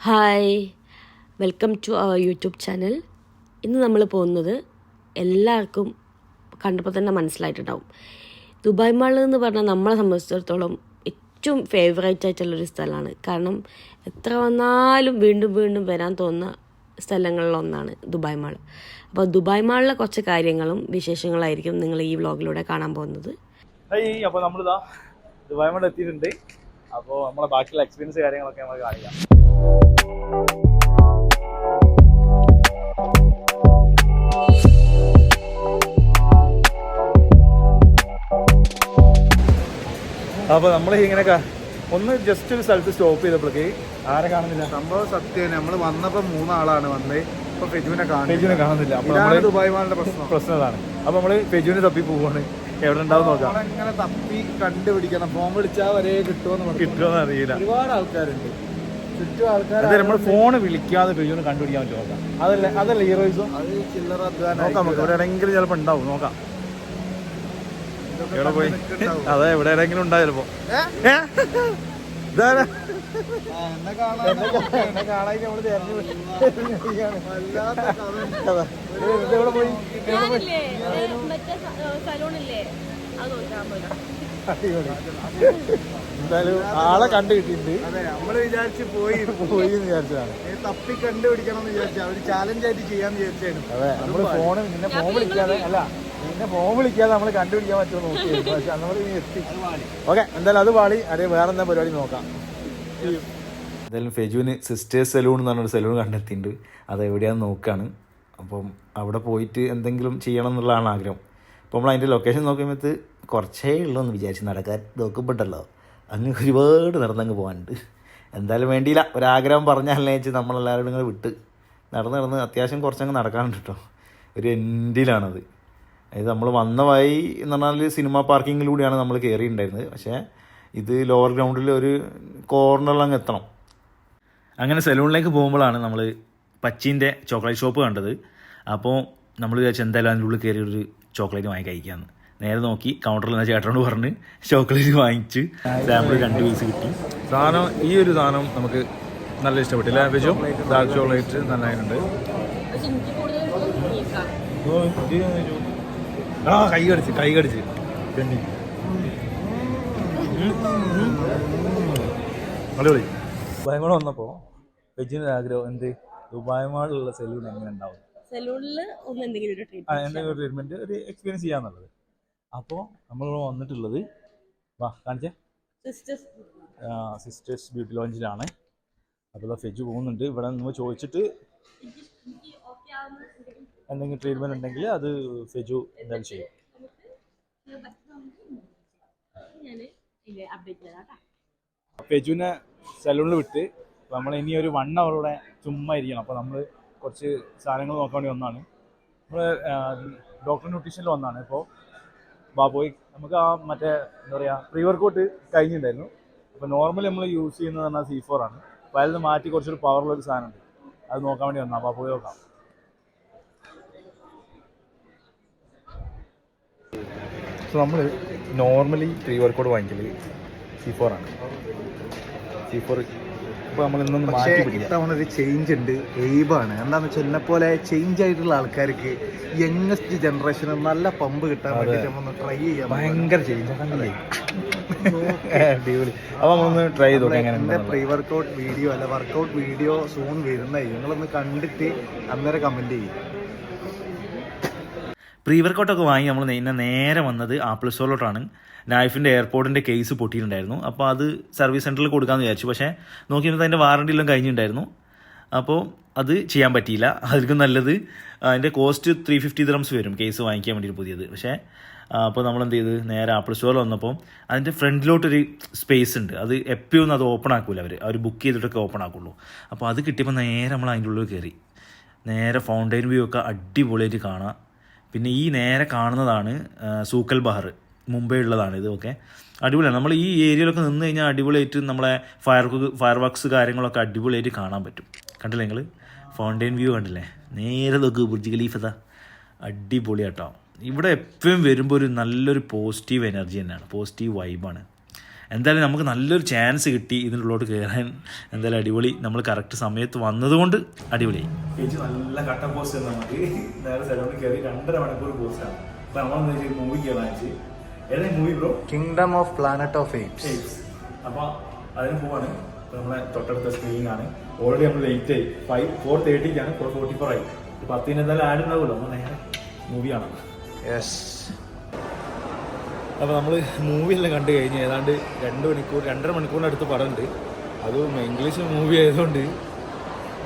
Hi, welcome to our YouTube channel. ഇന്ന് നമ്മൾ പോകുന്നത് എല്ലാവർക്കും കണ്ടപ്പോൾ തന്നെ മനസ്സിലായിട്ടുണ്ടാവും. ദുബായ് മാൾ എന്ന് പറഞ്ഞാൽ നമ്മളെ സംബന്ധിച്ചിടത്തോളം ഏറ്റവും ഫേവറേറ്റ് ആയിട്ടുള്ളൊരു സ്ഥലമാണ്. കാരണം എത്ര വന്നാലും വീണ്ടും വീണ്ടും വരാൻ തോന്നുന്ന സ്ഥലങ്ങളിലൊന്നാണ് ദുബായ് മാൾ. അപ്പോൾ ദുബായ് മാളിലെ കുറച്ച് കാര്യങ്ങളും വിശേഷങ്ങളായിരിക്കും നിങ്ങൾ ഈ വ്ളോഗിലൂടെ കാണാൻ പോകുന്നത്. അപ്പോൾ നമ്മളിതാ ദുബായ് മാൾ എത്തിയിട്ടുണ്ട്. അപ്പോൾ നമ്മളെ ബാക്കിയുള്ള എക്സ്പീരിയൻസ് കാര്യങ്ങളൊക്കെ നമുക്ക് കാണിക്കാം. അപ്പോൾ നമ്മൾ ഇങ്ങനെയൊക്കെ ഒന്ന് ജസ്റ്റ് ഒരു സ്ഥലത്ത് സ്റ്റോപ്പ് ചെയ്തപ്പോഴേക്ക് ആരെ കാണുന്നില്ല. സംഭവം സത്യം. നമ്മൾ വന്നപ്പോൾ 3 ആളാണ് വന്നത്. ഇപ്പൊ ഫെജുവിനെ കാണുന്നില്ല. അപ്പോൾ ദുബായ് മാളിന്റെ പ്രശ്നം അതാണ്. അപ്പോൾ നമ്മൾ ഫെജുവിനെ തപ്പി പോവാണ്. എവിടെ ഉണ്ടാവും നോക്കാം. ഇങ്ങനെ തപ്പി കണ്ടുപിടിക്കണം. ഫോൺ വിളിച്ചാൽ വരെ കിട്ടുമോന്ന് അറിയില്ല. ഒരുപാട് ആൾക്കാരുണ്ട്, ചുറ്റും ആൾക്കാർ. നമ്മൾ ഫോണ് വിളിക്കാതെ ഫെജുവിനെ കണ്ടുപിടിക്കാൻ പറ്റും. നോക്കാം. അതല്ല ഹീറോയിസും. അത് ചില്ലറ അധ്വാനം. നോക്കാം, നമുക്ക് ഇവിടെ എവിടെയെങ്കിലും ചിലപ്പോൾ ഉണ്ടാവും. നോക്കാം എവിടെ പോയി. അതെ, ഇവിടെ എവിടെയെങ്കിലും ഉണ്ടാവും ചിലപ്പോ. എന്നെ കാണാൻ നമ്മള് എവിടെ പോയി. എന്തായാലും ആളെ കണ്ടു കിട്ടിയിട്ടുണ്ട്. അതെ, നമ്മള് വിചാരിച്ച് പോയി എന്ന് വിചാരിച്ചതാണ്. തപ്പി കണ്ടുപിടിക്കണം എന്ന് വിചാരിച്ചു. അവര് ചാലഞ്ച് ആയിട്ട് ചെയ്യാന്ന് വിചാരിച്ചായിരുന്നു. അതെ, നമ്മള് ഫോൺ വിളിക്കാതെ നമ്മൾ കണ്ടുപിടിക്കാൻ പറ്റുമോ നോക്കിയായിരുന്നു. പക്ഷെ നമ്മൾ എത്തി. ഓക്കെ, എന്തായാലും അത് പാളി. അറിയാം, വേറെ എന്താ പരിപാടി നോക്കാം. എന്തായാലും ഫെജുവിന് സിസ്റ്റേഴ്സ് സലൂൺ എന്ന് പറഞ്ഞൊരു സലൂൺ കണ്ടെത്തിയിട്ടുണ്ട്. അത് എവിടെയാണെന്ന് നോക്കുകയാണ്. അപ്പം അവിടെ പോയിട്ട് എന്തെങ്കിലും ചെയ്യണം എന്നുള്ളതാണ് ആഗ്രഹം. അപ്പോൾ നമ്മൾ അതിൻ്റെ ലൊക്കേഷൻ നോക്കുമ്പോൾ കുറച്ചേ ഉള്ളൂ എന്ന് വിചാരിച്ച് നടക്കാൻ നോക്കുമ്പോണ്ടല്ലോ അങ്ങ് ഒരുപാട് നടന്നങ്ങ് പോകാനുണ്ട്. എന്തായാലും വേണ്ടിയില്ല, ഒരാഗ്രഹം പറഞ്ഞാലേ വെച്ച് നമ്മളെല്ലാവരും ഇങ്ങനെ വിട്ട് നടന്ന് അത്യാവശ്യം കുറച്ചങ്ങ് നടക്കാനുണ്ട് കേട്ടോ. ഒരു എൻഡിലാണത്. അതായത് നമ്മൾ വന്ന വഴി എന്ന് പറഞ്ഞാൽ സിനിമ പാർക്കിങ്ങിലൂടെയാണ് നമ്മൾ കയറിയിട്ടുണ്ടായിരുന്നത്. പക്ഷേ ഇത് ലോവർ ഗ്രൗണ്ടിൽ ഒരു കോർണറിലങ്ങ് എത്തണം. അങ്ങനെ സലൂണിലേക്ക് പോകുമ്പോഴാണ് നമ്മൾ പച്ചീൻ്റെ ചോക്ലേറ്റ് ഷോപ്പ് കണ്ടത്. അപ്പോൾ നമ്മൾ വിചാരിച്ചു എന്തായാലും അതിൻ്റെ ഉള്ളിൽ കയറി ഒരു ചോക്ലേറ്റ് വാങ്ങി കഴിക്കാമെന്ന്. നേരെ നോക്കി കൗണ്ടറിൽ നിന്ന് ചേട്ടനോട് പറഞ്ഞ് ചോക്ലേറ്റ് വാങ്ങിച്ച് സാമ്പിൾ 2 പീസ് കിട്ടി. ഈ ഒരു സാധനം നമുക്ക് നല്ല ഇഷ്ടപ്പെട്ടില്ല. വെച്ചു ഡാർക്ക് ചോക്ലേറ്റ് നന്നായിട്ടുണ്ട്. കൈ കടിച്ച് പെണ്ണി അടിപൊളി. ദുബായ് മാൾ വന്നപ്പോൾ വെജിന് ആഗ്രഹം എന്ത്, ദുബായ് മാളിലുള്ള സലൂൺ എങ്ങനെ ഉണ്ടാവും, സലൂണിൽ എന്തെങ്കിലും ഒരു ട്രീറ്റ്മെന്റ് ഒരു എക്സ്പീരിയൻസ് ചെയ്യാന്നുള്ളത്. അപ്പോൾ നമ്മൾ വന്നിട്ടുള്ളത് കാണിച്ചേ സിസ്റ്റേഴ്സ് ബ്യൂട്ടി ലോഞ്ചിലാണ്. അപ്പോൾ ഫെജ് പോകുന്നുണ്ട്. ഇവിടെ നമ്മൾ ചോദിച്ചിട്ട് എന്തെങ്കിലും ട്രീറ്റ്മെന്റ് ഉണ്ടെങ്കിൽ അത് ഫെജു എന്തായാലും ചെയ്യും. ഫെജുവിനെ സലൂണിൽ വിട്ട് നമ്മൾ ഇനി ഒരു 1 hour ചുമ്മാ ഇരിക്കണം. അപ്പോൾ നമ്മൾ കുറച്ച് സാധനങ്ങൾ നോക്കാൻ വേണ്ടി വന്നതാണ്. നമ്മൾ ഡോക്ടർ ന്യൂട്രീഷനിൽ വന്നതാണ്. ഇപ്പോൾ പോയി നമുക്ക് മറ്റേ എന്താ പറയുക പ്രീ വർക്കൗട്ട് കഴിഞ്ഞിട്ടുണ്ടായിരുന്നു. അപ്പോൾ നോർമലി നമ്മൾ യൂസ് ചെയ്യുന്നത് പറഞ്ഞാൽ C4 ആണ്. അപ്പോൾ അതിൽ നിന്ന് മാറ്റി കുറച്ചൊരു പവറുള്ളൊരു സാധനമുണ്ട്, അത് നോക്കാൻ വേണ്ടി വന്നാൽ. അപ്പോൾ പോയി നോക്കാം. സോ നമ്മൾ നോർമലി പ്രീ വർക്കൗട്ട് വാങ്ങിക്കൽ C4 ആണ്. C4 ഇപ്പോൾ നമ്മൾ ഇന്നൊന്ന് മാറ്റി പിടിക്കാം. ഇത്തവണ ഒരു ചേഞ്ച് ഉണ്ട്. എയ്ബാണ്. എന്താണെന്ന് വെച്ചാൽ എന്നെപ്പോലെ ചേഞ്ച് ആയിട്ടുള്ള ആൾക്കാർക്ക് യങ്ങസ്റ്റ് ജനറേഷന് നല്ല പമ്പ് കിട്ടാൻ വേണ്ടിയിട്ട് നമ്മൾ ട്രൈ ചെയ്യാം. ഭയങ്കര ചേഞ്ച് അടിപൊളി. അപ്പോൾ നമ്മളൊന്ന് ട്രൈ ചെയ്ത് നോക്കാം. എൻ്റെ പ്രീ വർക്കൗട്ട് വീഡിയോ അല്ല വർക്കൗട്ട് വീഡിയോ സൂൺ വരുന്നതായി. നിങ്ങളൊന്ന് കണ്ടിട്ട് അന്നേരം കമൻറ്റ് ചെയ്യും. പ്രീ വർക്കൗട്ടൊക്കെ വാങ്ങി നമ്മൾ നേരെ വന്നത് ആപ്പിൾ സ്റ്റോറിലോട്ടാണ്. നൈഫിൻ്റെ എയർപോർട്ടിൻ്റെ കേസ് പൊട്ടിയിട്ടുണ്ടായിരുന്നു. അപ്പോൾ അത് സർവീസ് സെൻറ്ററിൽ കൊടുക്കാമെന്ന് വിചാരിച്ചു. പക്ഷേ നോക്കിയപ്പോൾ അതിൻ്റെ വാറണ്ടി എല്ലാം കഴിഞ്ഞിട്ടുണ്ടായിരുന്നു. അപ്പോൾ അത് ചെയ്യാൻ പറ്റിയില്ല. അതിൽക്കും നല്ലത് അതിൻ്റെ കോസ്റ്റ് 350 dirhams വരും കേസ് വാങ്ങിക്കാൻ വേണ്ടിയിട്ട് പുതിയത്. പക്ഷേ അപ്പോൾ നമ്മൾ എന്ത് ചെയ്ത് നേരെ ആപ്പിൾ സ്റ്റോറിൽ വന്നപ്പോൾ അതിൻ്റെ ഫ്രണ്ടിലോട്ടൊരു സ്പേസ് ഉണ്ട്. അത് എപ്പോഴും അത് ഓപ്പൺ ആക്കില്ല, അവർ ബുക്ക് ചെയ്തിട്ടൊക്കെ ഓപ്പൺ ആക്കുള്ളൂ. അപ്പോൾ അത് കിട്ടിയപ്പോൾ നേരെ നമ്മൾ അതിൻ്റെ ഉള്ളിൽ കയറി. നേരെ ഫൗണ്ടൈൻ വ്യൂ ഒക്കെ അടിപൊളിയായിട്ട് കാണാം. പിന്നെ ഈ നേരെ കാണുന്നതാണ് സൂക്കൽ ബഹർ, മുംബൈ ഉള്ളതാണ്. ഇതൊക്കെ അടിപൊളിയാണ്. നമ്മൾ ഈ ഏരിയയിലൊക്കെ നിന്ന് കഴിഞ്ഞാൽ അടിപൊളിയായിട്ട് നമ്മളെ ഫയർ വർക്ക്സ് കാര്യങ്ങളൊക്കെ അടിപൊളിയായിട്ട് കാണാൻ പറ്റും. കണ്ടില്ലേ നിങ്ങൾ ഫൗണ്ടൈൻ വ്യൂ കണ്ടില്ലേ? നേരെ നോക്ക് ബുർജ് ഖലീഫ, അടിപൊളിയാട്ടോ. ഇവിടെ എപ്പോഴും വരുമ്പോൾ ഒരു നല്ലൊരു പോസിറ്റീവ് എനർജി തന്നെയാണ്, പോസിറ്റീവ് വൈബാണ്. എന്തായാലും നമുക്ക് നല്ലൊരു ചാൻസ് കിട്ടി ഇതിനുള്ളോട്ട് കയറാൻ. എന്തായാലും അടിപൊളി, നമ്മൾ കറക്റ്റ് സമയത്ത് വന്നതുകൊണ്ട് അടിപൊളിയായി. ചേച്ചി നല്ല കട്ട പോസ്റ്റ് നമുക്ക് നേരെ സലൂണിൽ കയറി 2.5 മണിക്കൂർ പോസ്റ്റാണ്. അപ്പോൾ നമ്മളെന്ന് മൂവി കയറാൻ വെച്ച് ഏതാ movie bro? Kingdom of planet of apes. അപ്പോൾ അതിന് പോവാണ്. അപ്പോൾ നമ്മളെ തൊട്ടടുത്ത സ്ക്രീനിങ് ആണ്. ഓൾറെഡി നമ്മൾ ലേറ്റ് ആയി. 4:30 4:44 ആയി. 10 എന്തായാലും ആഡ് ഉണ്ടാവുമല്ലോ, നമ്മൾ നേരെ മൂവി കാണാം. യെസ്. അപ്പോൾ നമ്മൾ മൂവിയെല്ലാം കണ്ടു കഴിഞ്ഞ് ഏതാണ്ട് 2.5 മണിക്കൂറിൻ്റെ അടുത്ത് പറയുന്നുണ്ട്. അതും ഇംഗ്ലീഷ് മൂവി ആയതുകൊണ്ട്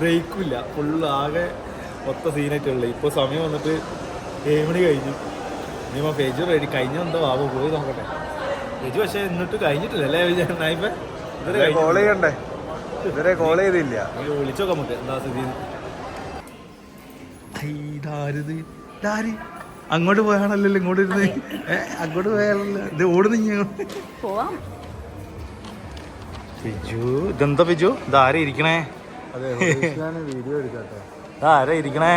ബ്രേക്കില്ല, ഫുള്ള് ആകെ ഒത്ത സീനായിട്ടുള്ളത്. ഇപ്പോൾ സമയം വന്നിട്ട് 7 മണി കഴിഞ്ഞു. ഇനിയിപ്പോൾ പേജ് റെഡി കഴിഞ്ഞെന്തോ ആവോ, പോയി നോക്കട്ടെ. പേജ് പക്ഷേ എന്നിട്ട് കഴിഞ്ഞിട്ടില്ല അല്ലേ നായിപ്പേ? കോൾ ചെയ്യണ്ടേ? ഇതുവരെ കോൾ ചെയ്തില്ല. വിളിച്ചോക്കാം നമുക്ക് എന്താ സ്ഥിതി. അങ്ങോട്ട് പോയാണല്ലോ ഇങ്ങോട്ട് ഇരുന്ന്. അങ്ങോട്ട് പോയാണല്ലോ ഇത് ഓടുന്നു. ബിജു ഇതെന്താ ബിജു? ഇതാരാ ഇരിക്കണേ? വീഡിയോ എടുക്കാട്ടോ. ഇതാരാ ഇരിക്കണേ?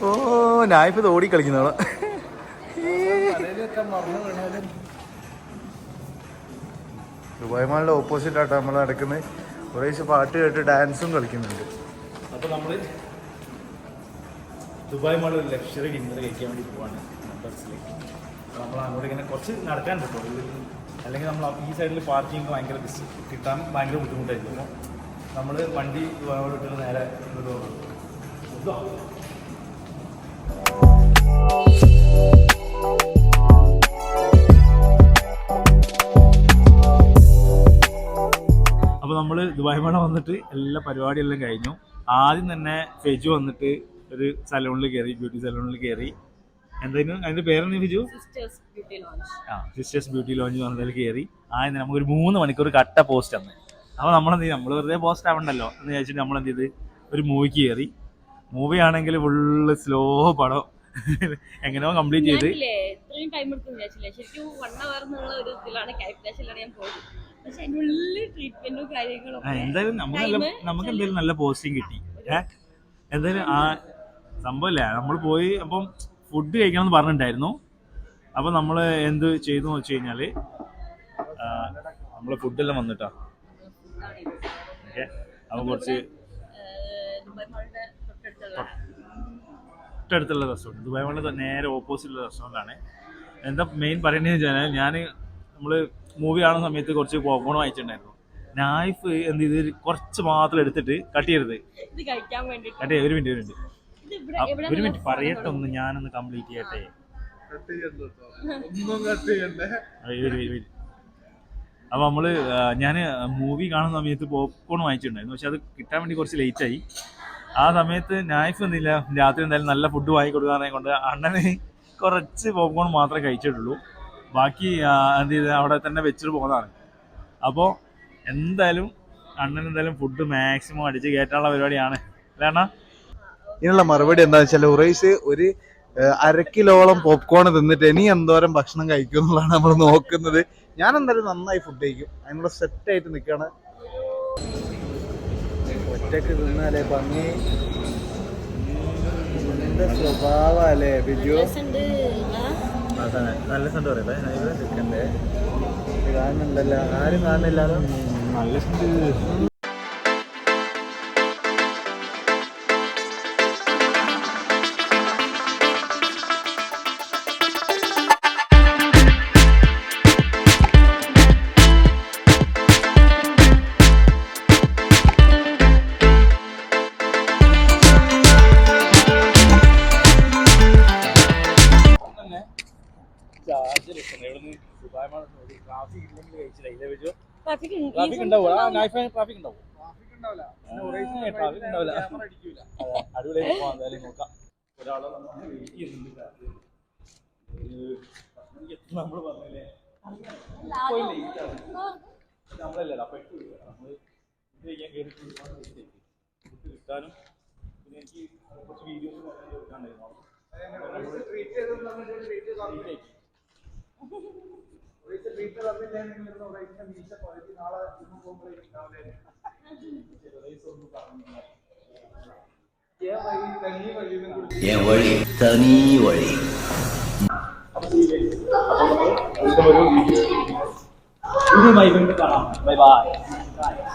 ഓ ഞാനിപ്പോ ഇത് ഓടി കളിക്കുന്നോളാം. ദുബായ് മാളിന്റെ ഓപ്പോസിറ്റ് ആട്ടോ നമ്മൾ നടക്കുന്നത്. കുറേശ്ശെ പാട്ട് കേട്ട് ഡാൻസും കളിക്കുന്നുണ്ട്. അപ്പോൾ നമ്മൾ ദുബായ് മാളിൽ ഒരു ലക്ഷറി ഡിന്നർ കഴിക്കാൻ വേണ്ടി പോവാണ് ബസ്സിൽ. അപ്പോൾ നമ്മൾ അങ്ങോട്ട് ഇങ്ങനെ കുറച്ച് നടക്കാൻ പറ്റുള്ളൂ, അല്ലെങ്കിൽ നമ്മൾ ഈ സൈഡിൽ പാർക്കിംഗ് ഭയങ്കര കിട്ടാൻ ഭയങ്കര ബുദ്ധിമുട്ടായിരിക്കും. അപ്പോൾ നമ്മൾ വണ്ടി ഇട്ടിട്ട് നേരെ അപ്പോൾ നമ്മൾ ദുബായ് മാള വന്നിട്ട് എല്ലാ പരിപാടിയെല്ലാം കഴിഞ്ഞു. ആദ്യം തന്നെ ഫെജു വന്നിട്ട് ഒരു സലൂണിൽ കയറി, ബ്യൂട്ടി സലൂണിൽ കയറി. എന്തായാലും അതിൻ്റെ പേരെന്താ ഫെജു? സിസ്റ്റേഴ്സ് ബ്യൂട്ടി ലോഞ്ച് വന്നതിൽ കയറി. ആദ്യം നമുക്കൊരു 3 മണിക്കൂർ കട്ട പോസ്റ്റ് ആണ്. അപ്പോൾ നമ്മളെന്ത് ചെയ്യും, നമ്മൾ വെറുതെ പോസ്റ്റ് ആവണ്ടല്ലോ എന്ന് വിചാരിച്ചിട്ട് നമ്മളെന്ത് ചെയ്ത് ഒരു മൂവിക്ക് കയറി. മൂവി ആണെങ്കിൽ ഫുള്ള് സ്ലോ പടം എങ്ങനെയോ കംപ്ലീറ്റ് ചെയ്ത്. എന്തായാലും നമുക്ക് എന്തായാലും നല്ല പോസ്റ്റിംഗ് കിട്ടി. എന്തായാലും ആ സംഭവമില്ല, നമ്മൾ പോയി അപ്പം ഫുഡ് കഴിക്കണമെന്ന് പറഞ്ഞിട്ടുണ്ടായിരുന്നു. അപ്പം നമ്മൾ എന്ത് ചെയ്തു എന്ന് വെച്ച് കഴിഞ്ഞാൽ നമ്മൾ ഫുഡെല്ലാം വന്നിട്ടാ. ഓക്കെ, അപ്പോൾ കുറച്ച് തൊട്ടടുത്തുള്ള റെസ്റ്റോറൻറ്റ്, ദുബായ് മാളിൽ നേരെ ഓപ്പോസിറ്റുള്ള റെസ്റ്റോറൻ്റാണ്. എന്താ മെയിൻ പറയേണ്ടതെന്ന് വെച്ചാൽ നമ്മൾ മൂവി കാണുന്ന സമയത്ത് കുറച്ച് പോപ്കോൺ വാങ്ങിച്ചിട്ടുണ്ടായിരുന്നു. നൈഫ് എന്ത് ചെയ്ത് കുറച്ച് മാത്രം എടുത്തിട്ട് കട്ട് ചെയ്യരുത്. കട്ട് ചെയ്യ, ഒരു മിനിറ്റ് പറയട്ടെ, ഒന്ന് ഞാനൊന്ന് കംപ്ലീറ്റ് ചെയ്യട്ടെ. അപ്പോൾ ഞാൻ മൂവി കാണുന്ന സമയത്ത് പോപ്കോൺ വാങ്ങിച്ചിട്ടുണ്ടായിരുന്നു. പക്ഷെ അത് കിട്ടാൻ വേണ്ടി കുറച്ച് ലേറ്റായി. ആ സമയത്ത് നൈഫ് ഒന്നുമില്ല. രാത്രി എന്തായാലും നല്ല ഫുഡ് വാങ്ങിക്കൊടുക്കാനെ കൊണ്ട് അണ്ണന് കുറച്ച് പോപ്കോൺ മാത്രമേ കഴിച്ചിട്ടുള്ളൂ. ബാക്കി എന്ത് ചെയ്ത് അവിടെ തന്നെ വെച്ചിട്ട് പോകുന്നതാണ്. അപ്പോൾ എന്തായാലും അണ്ണൻ എന്തായാലും ഫുഡ് മാക്സിമം അടിച്ച് കയറ്റാനുള്ള പരിപാടിയാണ് അല്ലേ അണ്ണാ? ഇതിനുള്ള മറുപടി എന്താ വെച്ചാൽ ഉറൈസ് ഒരു 1/2 കിലോളം പോപ്കോൺ തിന്നിട്ട് ഇനി എന്തോരം ഭക്ഷണം കഴിക്കും എന്നുള്ളതാണ് നമ്മൾ നോക്കുന്നത്. ഞാൻ എന്തായാലും നന്നായി ഫുഡ് കഴിക്കും, അതിനുള്ള സെറ്റായിട്ട് നിൽക്കുകയാണ്. ഒറ്റക്ക് തിന്നാലേ ഭംഗി, ഇതിന്റെ സ്വഭാവല്ലേ ബിജു? നല്ല സെന്റ് പറയല്ലേ നിൽക്കണ്ടേ? കാണുന്നുണ്ടല്ലോ, ആരും കാണുന്നില്ലാലോ. നല്ല സെന്റ്. ട്രാഫിക് ഉണ്ടാവും, അടിപൊളിയായി പോവാം. എന്തായാലും നോക്കാം. ഒരാളെ നമ്മൾ പറഞ്ഞില്ലേ നമ്മളല്ല പെട്ടു നമ്മൾ ഇത് ചെയ്യാൻ കയറി കിട്ടാനും. പിന്നെ എനിക്ക് കുറച്ച് വീഡിയോസ് എടുക്കാണ്ടായിരുന്നു. പുതിയ ബൈ ബൈ കാണാം. Bye bye.